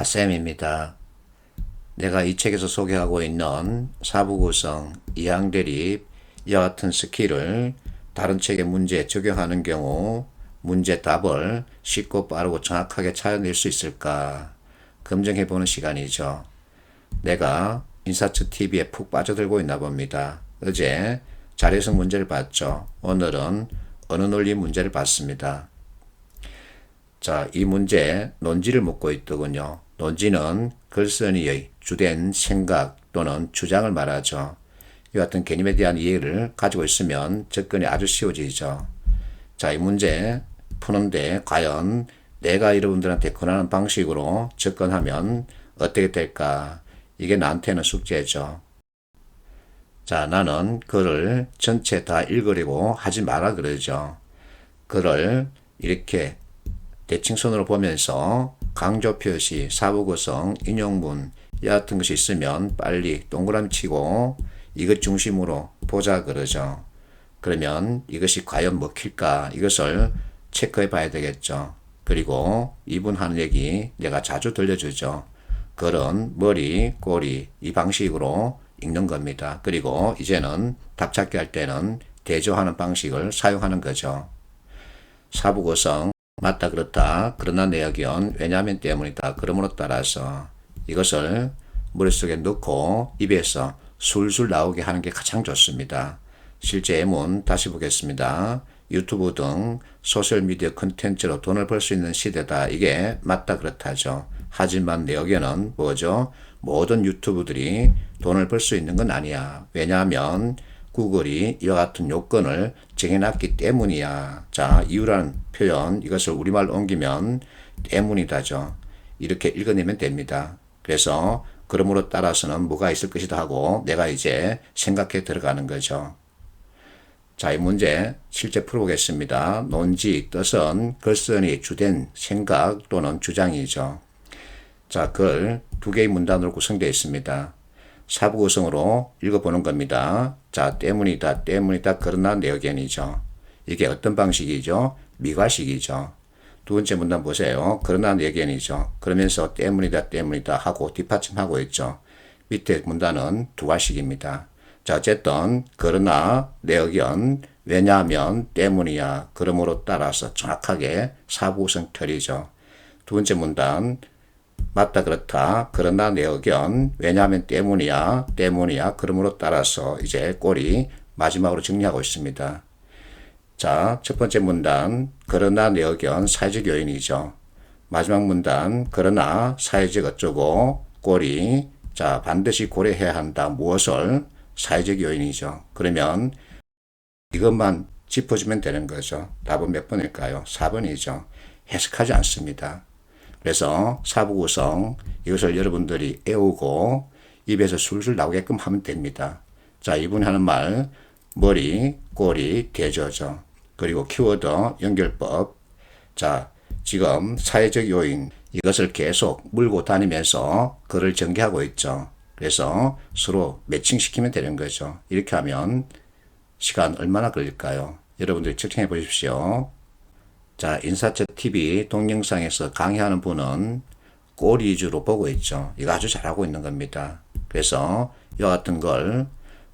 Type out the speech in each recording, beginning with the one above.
핫쌤입니다. 내가 이 책에서 소개하고 있는 사부구성, 이항대립, 이와 같은 스킬을 다른 책의 문제에 적용하는 경우 문제 답을 쉽고 빠르고 정확하게 찾아낼 수 있을까 검증해보는 시간이죠. 내가 인사처 TV에 푹 빠져들고 있나 봅니다. 어제 자료성 문제를 봤죠. 오늘은 언어 논리 문제를 봤습니다. 자, 이 문제 논지를 묻고 있더군요. 논지는 글쓴이의 주된 생각 또는 주장을 말하죠. 이와 같은 개념에 대한 이해를 가지고 있으면 접근이 아주 쉬워지죠. 자, 이 문제 푸는데 과연 내가 여러분들한테 권하는 방식으로 접근하면 어떻게 될까? 이게 나한테는 숙제죠. 자, 나는 글을 전체 다 읽으려고 하지 마라 그러죠. 글을 이렇게 대칭선으로 보면서 강조 표시, 사부 구성, 인용문 이 같은 것이 있으면 빨리 동그라미 치고 이것 중심으로 보자 그러죠. 그러면 이것이 과연 먹힐까 이것을 체크해 봐야 되겠죠. 그리고 이분 하는 얘기 내가 자주 들려주죠. 글은 머리, 꼬리 이 방식으로 읽는 겁니다. 그리고 이제는 답 찾기 할 때는 대조하는 방식을 사용하는 거죠. 사부 구성 맞다 그렇다 그러나 내 의견 왜냐하면 때문이다 그러므로 따라서 이것을 머릿속에 넣고 입에서 술술 나오게 하는 게 가장 좋습니다. 실제 예문 다시 보겠습니다. 유튜브 등 소셜미디어 콘텐츠로 돈을 벌 수 있는 시대다. 이게 맞다 그렇다죠. 하지만 내 의견은 뭐죠? 모든 유튜브들이 돈을 벌 수 있는 건 아니야. 왜냐하면 구글이 이와 같은 요건을 정해놨기 때문이야. 자, 이유라는 표현 이것을 우리말로 옮기면 때문이다죠. 이렇게 읽어내면 됩니다. 그래서 그러므로 따라서는 뭐가 있을 것이다 하고 내가 이제 생각해 들어가는 거죠. 자, 이 문제 실제 풀어보겠습니다. 논지, 뜻은 글쓴이의 주된 생각 또는 주장이죠. 자, 글 두 개의 문단으로 구성되어 있습니다. 사부 구성으로 읽어보는 겁니다. 자, 때문이다, 그러나 내 의견이죠. 이게 어떤 방식이죠? 미괄식이죠. 두 번째 문단 보세요. 그러나 내 의견이죠. 그러면서 때문이다 하고 뒷받침하고 있죠. 밑에 문단은 두괄식입니다. 자, 어쨌든 그러나 내 의견 왜냐하면 때문이야. 그러므로 따라서 정확하게 사부 구성 틀이죠. 두 번째 문단 맞다 그렇다 그러나 내 의견 왜냐하면 때문이야 그러므로 따라서 이제 꼬리 마지막으로 정리하고 있습니다. 자, 첫 번째 문단 그러나 내 의견 사회적 요인이죠. 마지막 문단 그러나 사회적 어쩌고 꼬리 자 반드시 고려해야 한다. 무엇을? 사회적 요인이죠. 그러면 이것만 짚어주면 되는 거죠. 답은 몇 번일까요? 4번이죠. 해석하지 않습니다. 그래서 사부 구성 이것을 여러분들이 애우고 입에서 술술 나오게끔 하면 됩니다. 자, 이분이 하는 말 머리, 꼬리, 대조죠. 그리고 키워드, 연결법. 자, 지금 사회적 요인 이것을 계속 물고 다니면서 글을 전개하고 있죠. 그래서 서로 매칭시키면 되는 거죠. 이렇게 하면 시간 얼마나 걸릴까요? 여러분들 측정해 보십시오. 자, 인사처 TV 동영상에서 강의하는 분은 꼬리 위주로 보고 있죠. 이거 아주 잘하고 있는 겁니다. 그래서 이와 같은 걸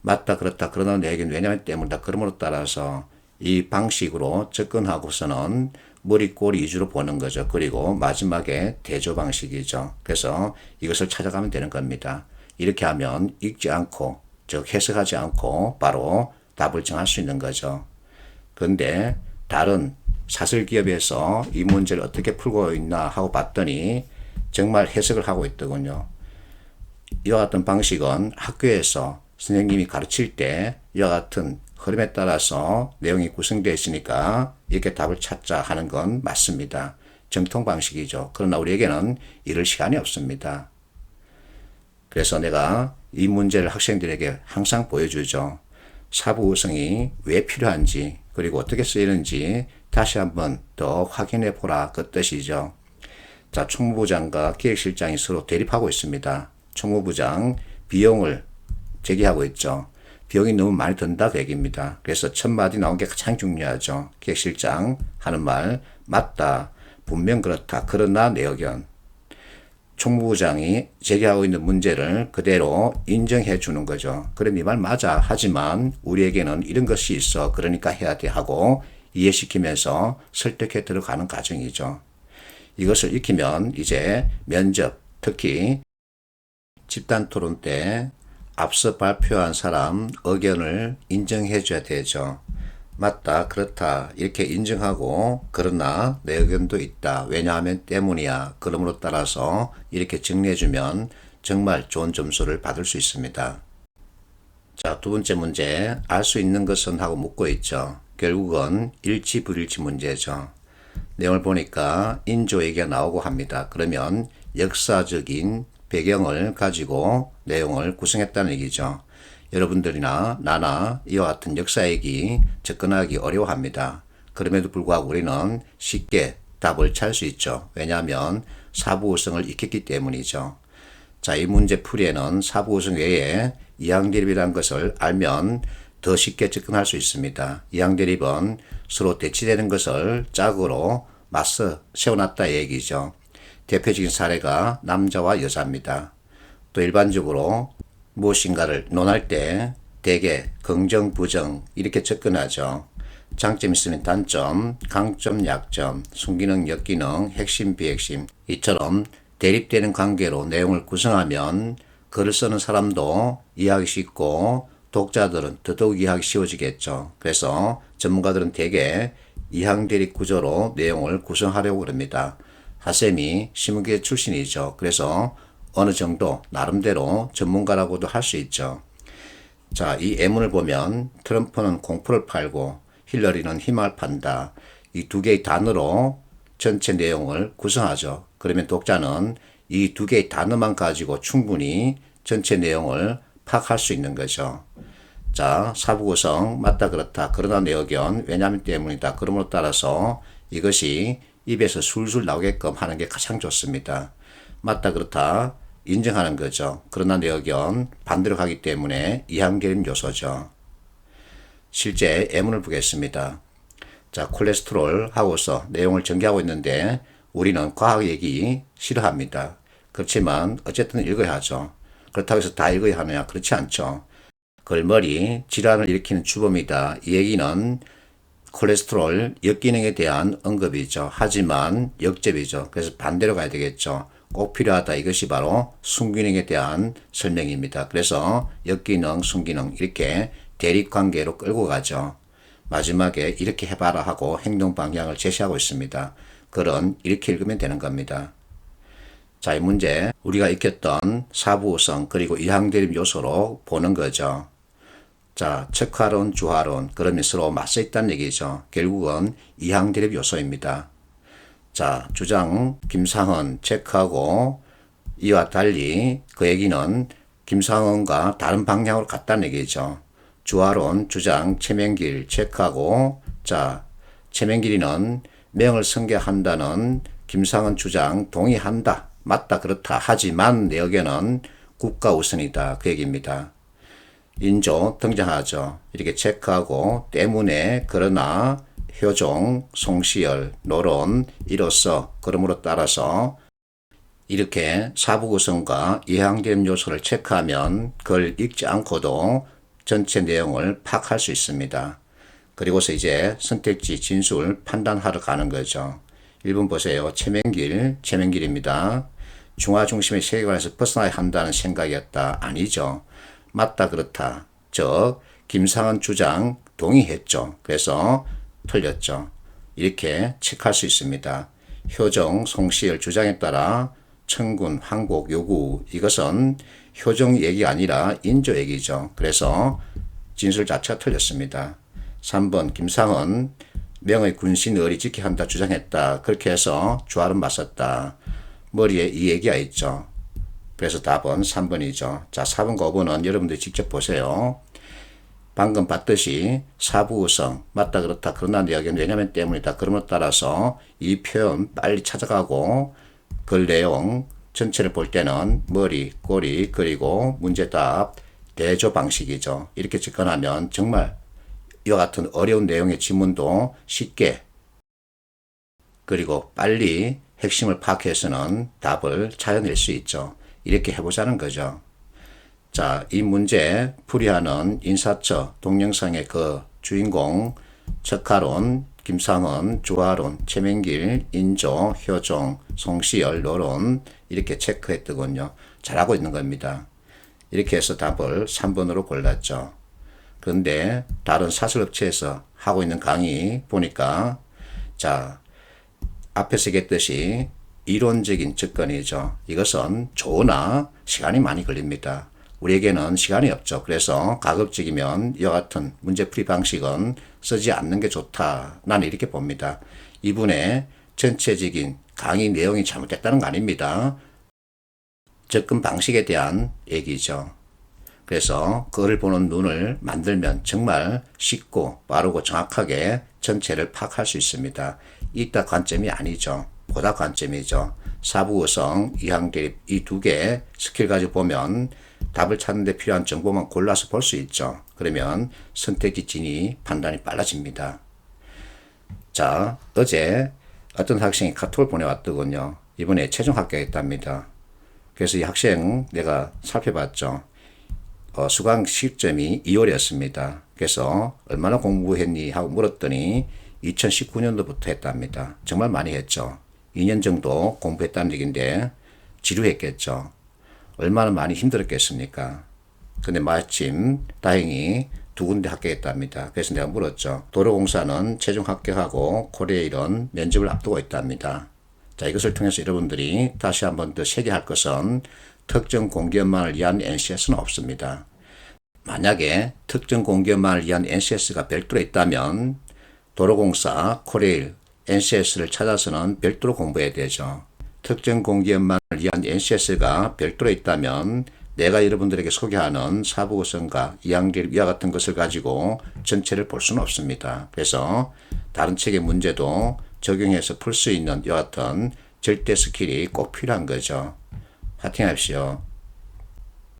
맞다 그렇다 그러나 내 얘기는 왜냐면 때문이다 그러므로 따라서 이 방식으로 접근하고서는 머리 꼬리 위주로 보는 거죠. 그리고 마지막에 대조 방식이죠. 그래서 이것을 찾아가면 되는 겁니다. 이렇게 하면 읽지 않고 즉 해석하지 않고 바로 답을 정할 수 있는 거죠. 그런데 다른 사설기업에서 이 문제를 어떻게 풀고 있나 하고 봤더니 정말 해석을 하고 있더군요. 이와 같은 방식은 학교에서 선생님이 가르칠 때 이와 같은 흐름에 따라서 내용이 구성되어 있으니까 이렇게 답을 찾자 하는 건 맞습니다. 정통 방식이죠. 그러나 우리에게는 이럴 시간이 없습니다. 그래서 내가 이 문제를 학생들에게 항상 보여주죠. 사부 구성이 왜 필요한지 그리고 어떻게 쓰이는지 다시 한번 더 확인해 보라 그 뜻이죠. 자, 총무부장과 기획실장이 서로 대립하고 있습니다. 총무부장 비용을 제기하고 있죠. 비용이 너무 많이 든다 그 얘기입니다. 그래서 첫 마디 나온 게 가장 중요하죠. 기획실장 하는 말 맞다 분명 그렇다 그러나 내 의견 총무부장이 제기하고 있는 문제를 그대로 인정해 주는 거죠. 그래, 네 말 맞아. 하지만 우리에게는 이런 것이 있어. 그러니까 해야 돼 하고 이해시키면서 설득해 들어가는 과정이죠. 이것을 익히면 이제 면접, 특히 집단 토론 때 앞서 발표한 사람 의견을 인정해 줘야 되죠. 맞다, 그렇다, 이렇게 인정하고, 그러나 내 의견도 있다. 왜냐하면 때문이야. 그러므로 따라서 이렇게 정리해주면 정말 좋은 점수를 받을 수 있습니다. 자, 두 번째 문제, 알 수 있는 것은 하고 묻고 있죠. 결국은 일치 불일치 문제죠. 내용을 보니까 인조 얘기가 나오고 합니다. 그러면 역사적인 배경을 가지고 내용을 구성했다는 얘기죠. 여러분들이나 나나 이와 같은 역사 얘기 접근하기 어려워합니다. 그럼에도 불구하고 우리는 쉽게 답을 찾을 수 있죠. 왜냐하면 사부우성을 익혔기 때문이죠. 자, 이 문제 풀이에는 사부우성 외에 이항대립이라는 것을 알면 더 쉽게 접근할 수 있습니다. 이항대립은 서로 대치되는 것을 짝으로 맞서 세워놨다 얘기죠. 대표적인 사례가 남자와 여자입니다. 또 일반적으로 무엇인가를 논할 때 대개 긍정, 부정 이렇게 접근하죠. 장점 있으면 단점, 강점, 약점, 순기능, 역기능, 핵심, 비핵심 이처럼 대립되는 관계로 내용을 구성하면 글을 쓰는 사람도 이해하기 쉽고 독자들은 더더욱 이해하기 쉬워지겠죠. 그래서 전문가들은 대개 이항대립 구조로 내용을 구성하려고 합니다. 하쌤이 신문기계 출신이죠. 그래서 어느 정도 나름대로 전문가라고도 할 수 있죠. 자, 이 예문을 보면 트럼프는 공포를 팔고 힐러리는 희망을 판다. 이 두 개의 단어로 전체 내용을 구성하죠. 그러면 독자는 이 두 개의 단어만 가지고 충분히 전체 내용을 파악할 수 있는 거죠. 자, 사부구성 맞다 그렇다 그러나 내 의견 왜냐하면 때문이다. 그러므로 따라서 이것이 입에서 술술 나오게끔 하는 게 가장 좋습니다. 맞다 그렇다 인정하는 거죠. 그러나 내 의견 반대로 가기 때문에 이항계림 요소죠. 실제 예문을 보겠습니다. 자, 콜레스테롤 하고서 내용을 전개하고 있는데 우리는 과학 얘기 싫어합니다. 그렇지만 어쨌든 읽어야 하죠. 그렇다고 해서 다 읽어야 하느냐? 그렇지 않죠. 걸머리 질환을 일으키는 주범이다. 이 얘기는 콜레스테롤 역기능에 대한 언급이죠. 하지만 역접이죠. 그래서 반대로 가야 되겠죠. 꼭 필요하다. 이것이 바로 순기능에 대한 설명입니다. 그래서 역기능, 순기능 이렇게 대립관계로 끌고 가죠. 마지막에 이렇게 해봐라 하고 행동 방향을 제시하고 있습니다. 글은 이렇게 읽으면 되는 겁니다. 자, 이 문제 우리가 익혔던 사부우성 그리고 이항대립 요소로 보는 거죠. 자, 척화론, 주화론 그러면 서로 맞서 있다는 얘기죠. 결국은 이항대립 요소입니다. 자, 주장 김상헌 체크하고 이와 달리 그 얘기는 김상헌과 다른 방향으로 갔다는 얘기죠. 주화론 주장 최명길 체크하고 자, 최명길이는 명을 승계한다는 김상헌 주장 동의한다. 맞다 그렇다. 하지만 내 의견은 국가 우선이다. 그 얘기입니다. 인조 등장하죠. 이렇게 체크하고 때문에 그러나 효종, 송시열, 노론 이로써 그러므로 따라서 이렇게 사부 구성과 이항대립 요소를 체크하면 그걸 읽지 않고도 전체 내용을 파악할 수 있습니다. 그리고서 이제 선택지 진술 판단하러 가는 거죠. 1번 보세요. 최명길입니다. 중화중심의 세계관에서 벗어나야 한다는 생각이었다. 아니죠. 맞다 그렇다. 즉 김상헌 주장 동의했죠. 그래서 틀렸죠. 이렇게 체크할 수 있습니다. 효정, 송시열 주장에 따라 청군, 항복, 요구 이것은 효정 얘기가 아니라 인조 얘기죠. 그래서 진술 자체가 틀렸습니다. 3번 김상헌 명의 군신 의리 지켜야 한다 주장했다. 그렇게 해서 주화론 맞섰다. 머리에 이 얘기가 있죠. 그래서 답은 3번이죠. 자, 4번과 5번은 여러분들이 직접 보세요. 방금 봤듯이 사부우성 맞다 그렇다 그러나 내 의견 왜냐면 때문이다. 그러므로 따라서 이 표현 빨리 찾아가고 글 내용 전체를 볼 때는 머리, 꼬리 그리고 문제답 대조 방식이죠. 이렇게 접근하면 정말 이와 같은 어려운 내용의 지문도 쉽게 그리고 빨리 핵심을 파악해서는 답을 찾아낼 수 있죠. 이렇게 해보자는 거죠. 자, 이 문제 풀이하는 인사처 동영상의 그 주인공 척하론, 김상은, 주하론, 최명길, 인조, 효종, 송시열, 노론 이렇게 체크했더군요. 잘하고 있는 겁니다. 이렇게 해서 답을 3번으로 골랐죠. 그런데 다른 사설업체에서 하고 있는 강의 보니까 자, 앞에서 얘기했듯이 이론적인 접근이죠. 이것은 좋으나 시간이 많이 걸립니다. 우리에게는 시간이 없죠. 그래서 가급적이면 이와 같은 문제풀이 방식은 쓰지 않는 게 좋다. 나는 이렇게 봅니다. 이분의 전체적인 강의 내용이 잘못됐다는 거 아닙니다. 접근 방식에 대한 얘기죠. 그래서 그걸 보는 눈을 만들면 정말 쉽고 빠르고 정확하게 전체를 파악할 수 있습니다. 이따 관점이 아니죠. 보다 관점이죠. 사부구성, 이항대립 이 두 개 스킬 가지고 보면 답을 찾는 데 필요한 정보만 골라서 볼 수 있죠. 그러면 선택지진이 판단이 빨라집니다. 자, 어제 어떤 학생이 카톡을 보내왔더군요. 이번에 최종 합격했답니다. 그래서 이 학생 내가 살펴봤죠. 수강 시점이 2월이었습니다. 그래서 얼마나 공부했니 하고 물었더니 2019년도부터 했답니다. 정말 많이 했죠. 2년 정도 공부했다는 얘기인데 지루했겠죠. 얼마나 많이 힘들었겠습니까? 근데 마침 다행히 두 군데 합격했답니다. 그래서 내가 물었죠. 도로공사는 최종 합격하고 코레일은 면접을 앞두고 있답니다. 자, 이것을 통해서 여러분들이 다시 한번 더 새겨할 것은 특정 공기업만을 위한 NCS는 없습니다. 만약에 특정 공기업만을 위한 NCS가 별도로 있다면 도로공사, 코레일, NCS를 찾아서는 별도로 공부해야 되죠. 특정 공기업만을 위한 NCS가 별도로 있다면 내가 여러분들에게 소개하는 사부구성과 이항대립 이와 같은 것을 가지고 전체를 볼 수는 없습니다. 그래서 다른 책의 문제도 적용해서 풀 수 있는 이와 같은 절대 스킬이 꼭 필요한 거죠. 파이팅하십시오.